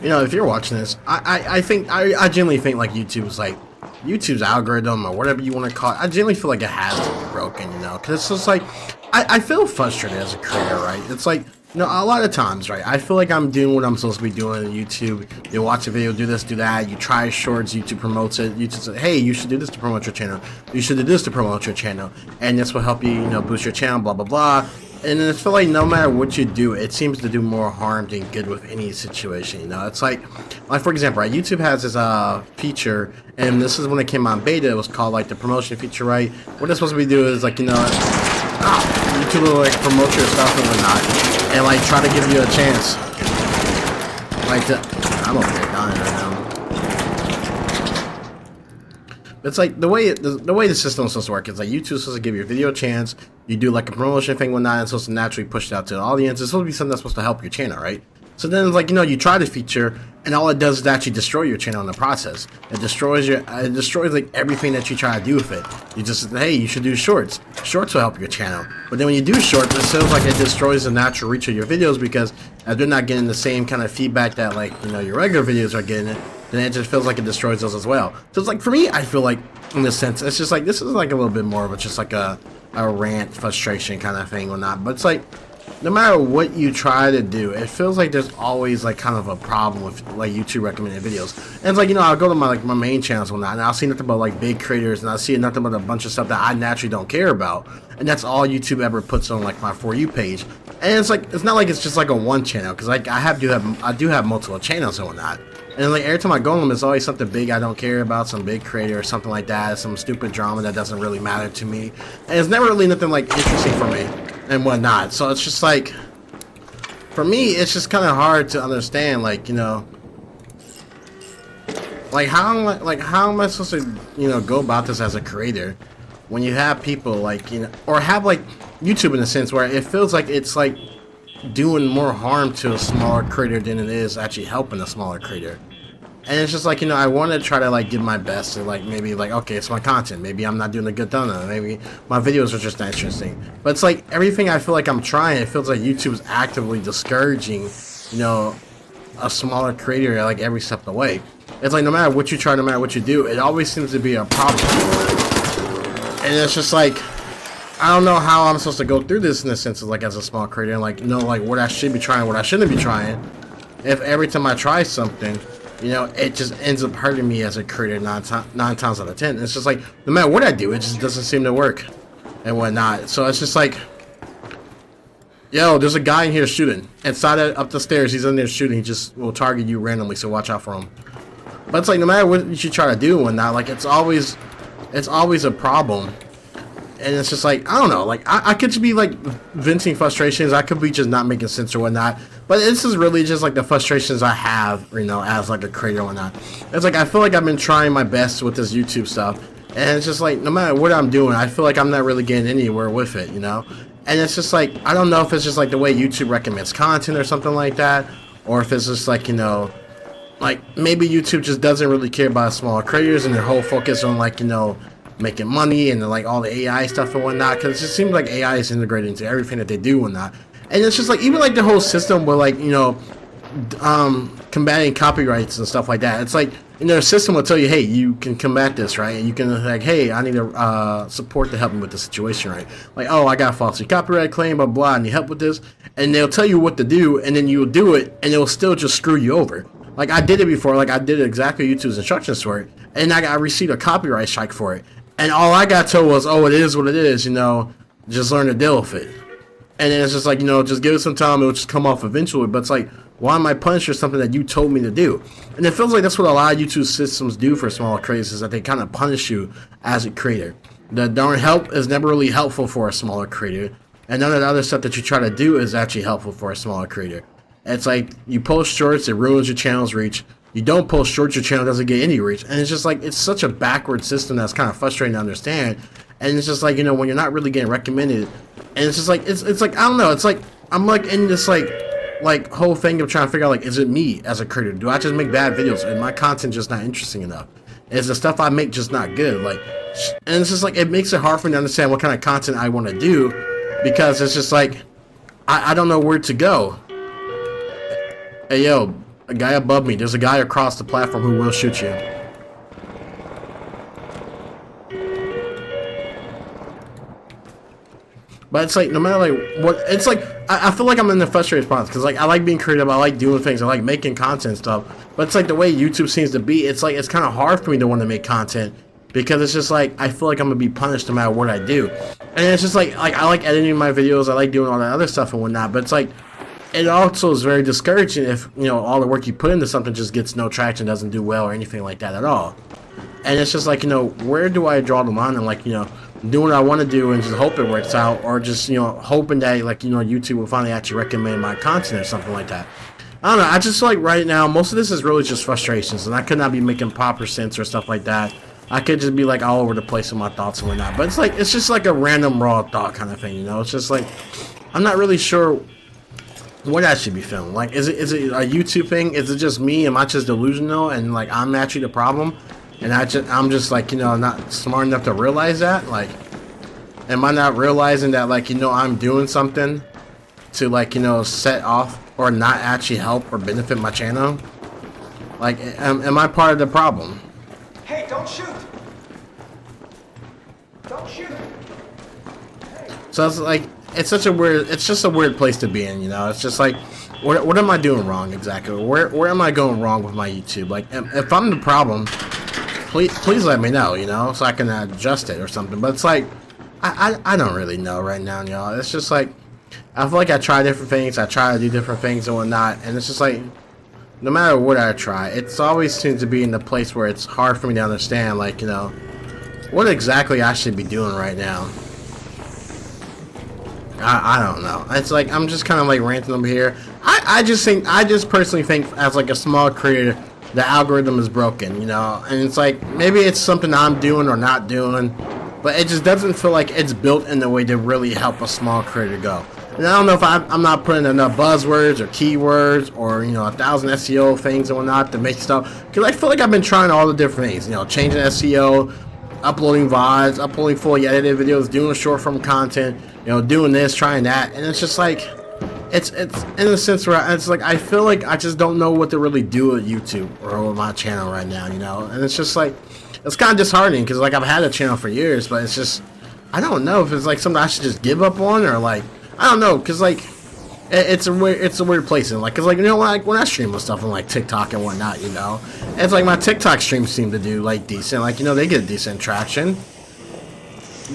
you know, if you're watching this, I think I genuinely think like YouTube's like YouTube's algorithm or whatever you want to call it. I genuinely feel like it has to be broken, you know, because it's just like I feel frustrated as a creator, right? It's like, you know, a lot of times, right? I feel like I'm doing what I'm supposed to be doing on YouTube. You watch a video, do this, do that. You try shorts, YouTube promotes it. YouTube says, hey, you should do this to promote your channel. You should do this to promote your channel, and this will help you, you know, boost your channel. Blah blah blah. And I feel like no matter what you do, it seems to do more harm than good with any situation. You know, it's like for example, right? YouTube has this feature, and this is when it came on beta. It was called like the promotion feature, right? What it's supposed to be doing is like, you know, YouTube will like promote your stuff and whatnot, and like try to give you a chance. Like I'm over here dying right now. It's like the way the system is supposed to work. It's like YouTube's supposed to give your video a chance. You do like a promotion thing, whatnot, and it's supposed to naturally push it out to the audience. It's supposed to be something that's supposed to help your channel, right? So then it's like, you know, you try the feature, and all it does is actually destroy your channel in the process. It destroys like everything that you try to do with it. You just, hey, you should do shorts. Shorts will help your channel. But then when you do shorts, it feels like it destroys the natural reach of your videos, because as they're not getting the same kind of feedback that, like, you know, your regular videos are getting, then it just feels like it destroys those as well. So it's like, for me, I feel like in this sense, it's just like, this is like a little bit more of just like a rant, frustration kind of thing or not. But it's like, no matter what you try to do, it feels like there's always like kind of a problem with like YouTube recommended videos. And it's like, you know, I'll go to my main channels and whatnot, and I'll see nothing but like big creators, and I'll see nothing but a bunch of stuff that I naturally don't care about, and that's all YouTube ever puts on like my For You page. And it's like, it's not like it's just like a one channel, because like I do have multiple channels and whatnot. And like every time I go on them, it's always something big I don't care about, some big creator or something like that, some stupid drama that doesn't really matter to me, and it's never really nothing like interesting for me and whatnot. So it's just like, for me, it's just kind of hard to understand, like, you know, like how am I supposed to, you know, go about this as a creator when you have people like, you know, or have like YouTube in a sense where it feels like it's like doing more harm to a smaller creator than it is actually helping a smaller creator. And it's just like, you know, I want to try to like give my best to like, maybe like, okay, it's my content, maybe I'm not doing a good done, maybe my videos are just not interesting. But it's like everything I feel like I'm trying, it feels like YouTube's actively discouraging, you know, a smaller creator like every step of the way. It's like no matter what you try, no matter what you do, it always seems to be a problem. And it's just like, I don't know how I'm supposed to go through this in the sense of like as a small creator, and like know like what I should be trying, what I shouldn't be trying. If every time I try something, you know, it just ends up hurting me as a creator nine times out of 10. It's just like, no matter what I do, it just doesn't seem to work and whatnot. So it's just like, yo, there's a guy in here shooting. Inside up the stairs, he's in there shooting. He just will target you randomly, so watch out for him. But it's like, no matter what you try to do and whatnot, like it's always a problem. And it's just like, I don't know, like I could just be like venting frustrations, I could be just not making sense or whatnot, but this is really just like the frustrations I have, you know, as like a creator or whatnot. It's like I feel like I've been trying my best with this YouTube stuff, and it's just like no matter what I'm doing, I feel like I'm not really getting anywhere with it, you know. And it's just like, I don't know if it's just like the way YouTube recommends content or something like that, or if it's just like, you know, like maybe YouTube just doesn't really care about smaller creators and their whole focus on like, you know, making money and like all the AI stuff and whatnot, because it just seems like AI is integrated into everything that they do and whatnot. And it's just like, even like the whole system where like, you know, combating copyrights and stuff like that, it's like, you know, the system will tell you, hey, you can combat this, right? And you can like, hey, I need a support to help me with the situation, right? Like, oh, I got a falsely copyright claim, blah blah, I need help with this, and they'll tell you what to do, and then you'll do it, and it'll still just screw you over. Like I did it before, like I did exactly YouTube's instructions for it, and I received a copyright strike for it. And all I got told was, oh, it is what it is, you know, just learn to deal with it. And then it's just like, you know, just give it some time, it'll just come off eventually. But it's like, why am I punished for something that you told me to do? And it feels like that's what a lot of YouTube systems do for smaller creators, is that they kind of punish you as a creator. The darn help is never really helpful for a smaller creator. And none of the other stuff that you try to do is actually helpful for a smaller creator. It's like, you post shorts, it ruins your channel's reach. You don't post shorts, your channel doesn't get any reach. And it's just like, it's such a backward system that's kind of frustrating to understand. And it's just like, you know, when you're not really getting recommended, and it's just like, it's like, I don't know, it's like, I'm like in this like whole thing of trying to figure out, like, is it me as a creator? Do I just make bad videos? And my content just not interesting enough? Is the stuff I make just not good? Like, and it's just like, it makes it hard for me to understand what kind of content I want to do, because it's just like, I don't know where to go. Hey, yo, a guy above me. There's a guy across the platform who will shoot you. But it's like, no matter like what, it's like, I feel like I'm in the frustrated response, because like I like being creative, I like doing things, I like making content and stuff. But it's like the way YouTube seems to be, it's like it's kind of hard for me to want to make content, because it's just like I feel like I'm gonna be punished no matter what I do. And it's just like I like editing my videos, I like doing all that other stuff and whatnot. But it's like, it also is very discouraging if, you know, all the work you put into something just gets no traction, doesn't do well or anything like that at all. And it's just like, you know, where do I draw the line? And like, you know, doing what I want to do and just hope it works out, or just, you know, hoping that, like, you know, YouTube will finally actually recommend my content or something like that. I don't know, I just feel like right now most of this is really just frustrations, and I could not be making proper sense or stuff like that. I could just be like all over the place with my thoughts and whatnot. But it's like, it's just like a random raw thought kind of thing, you know. It's just like, I'm not really sure what I should be filming. Like, is it a YouTube thing? Is it just me? Am I just delusional and like I'm actually the problem? And I'm just like, you know, not smart enough to realize that. Like, am I not realizing that, like, you know, I'm doing something to, like, you know, set off or not actually help or benefit my channel? Like, am I part of the problem? Hey, don't shoot! Don't shoot! Hey. So it's like, it's such a weird, it's just a weird place to be in, you know. It's just like, what am I doing wrong exactly? Where am I going wrong with my YouTube? Like, if I'm the problem, please let me know, you know, so I can adjust it or something. But it's like, I don't really know right now, y'all. It's just like, I feel like I try different things, I try to do different things and whatnot, and it's just like, no matter what I try, it's always seems to be in the place where it's hard for me to understand, like, you know, what exactly I should be doing right now. I don't know. It's like, I'm just kind of like ranting over here. I just personally think, as like a small creator, the algorithm is broken, you know, and it's like, maybe it's something I'm doing or not doing, but it just doesn't feel like it's built in a way to really help a small creator go. And I don't know if I'm not putting enough buzzwords or keywords or, you know, 1,000 SEO things and whatnot to make stuff, because I feel like I've been trying all the different things, you know, changing SEO, uploading VODs, uploading fully edited videos, doing short form content, you know, doing this, trying that, and it's just like, it's in a sense where it's like, I feel like I just don't know what to really do with YouTube or with my channel right now, you know. And it's just like, it's kind of disheartening, because like I've had a channel for years, but it's just, I don't know if it's like something I should just give up on, or like, I don't know, because like it's a weird place, and like, because like, you know, like when I stream with stuff on like TikTok and whatnot, you know, it's like my TikTok streams seem to do like decent, like, you know, they get decent traction,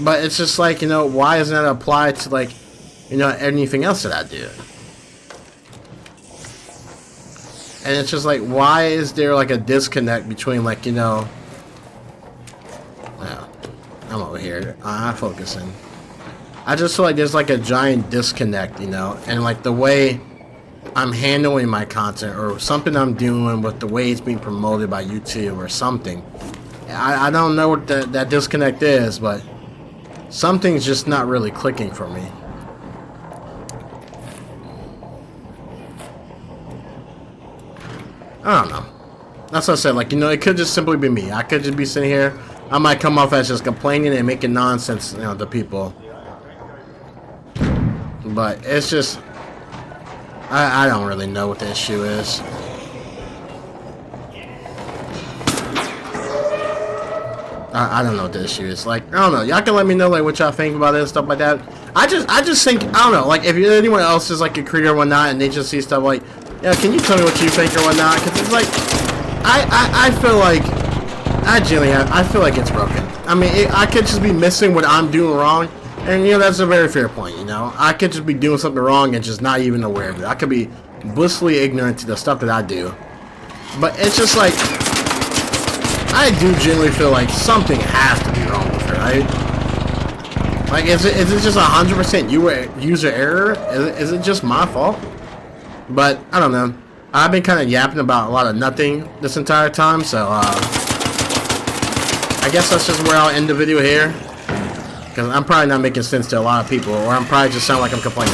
but it's just like, you know, why isn't that applied to like, you know, anything else that I do? And it's just like, why is there like a disconnect between, like, you know, yeah, I'm over here, I'm focusing. I just feel like there's like a giant disconnect, you know, and like the way I'm handling my content or something I'm doing with the way it's being promoted by YouTube or something. I don't know what that disconnect is, but something's just not really clicking for me. I don't know. That's what I said. Like, you know, it could just simply be me. I could just be sitting here. I might come off as just complaining and making nonsense, you know, to people. But it's just, I don't really know what the issue is. I don't know what the issue is. Like, I don't know. Y'all can let me know like what y'all think about it and stuff like that. I just think, I don't know. Like, if anyone else is like a creator or whatnot, and they just see stuff like, yeah, can you tell me what you think or whatnot? Because it's like, I feel like, I feel like it's broken. I mean, I could just be missing what I'm doing wrong, and, you know, that's a very fair point, you know? I could just be doing something wrong and just not even aware of it. I could be blissfully ignorant to the stuff that I do. But it's just like, I do generally feel like something has to be wrong with it, right? Like, is it just 100% user error? Is it just my fault? But, I don't know. I've been kind of yapping about a lot of nothing this entire time, so, I guess that's just where I'll end the video here. Because I'm probably not making sense to a lot of people, or I'm probably just sound like I'm complaining.